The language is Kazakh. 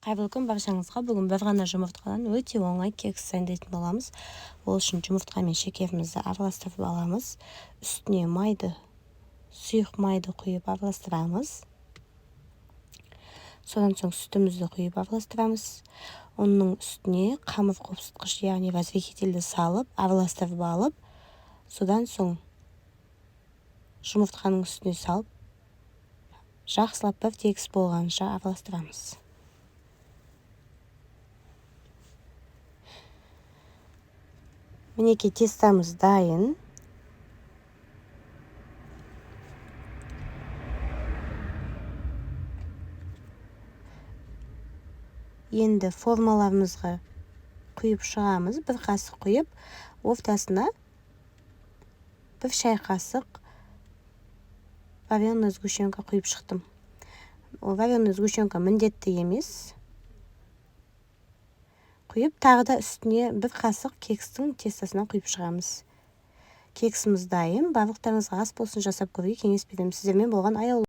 Қайырлы күн баршаңызға. Бүгін бір ғана жұмыртқадан өте оңай кекс дайындайтын боламыз. Ол үшін жұмыртқа мен шекерімізді араластырып аламыз. Үстіне сұйық майды құйып араластырамыз. Содан соң сүтімізді құйып араластырамыз. Оның үстіне қамыр қопсытқыш, яғни разрыхительді салып, араластырып алып, содан соң жұмыртқаның үстіне салып, жақсылап бір тегіс болғанша араластырамыз. Мінекей тестамыз дайын. Енді формаларымызға құйып шығамыз. Бір қасық құйып, ортасына бір шай қасық вареный сгущенка құйып шықтым. Вареный сгущенка міндетті емес. Құйып, тағы да үстіне бір қасық кекстің тестасына құйып шығамыз. Кексіміз дайын. Барлықтарыңызға ас болсын, жасап көруге кеңес беремін. Сіздермен болған аяулы.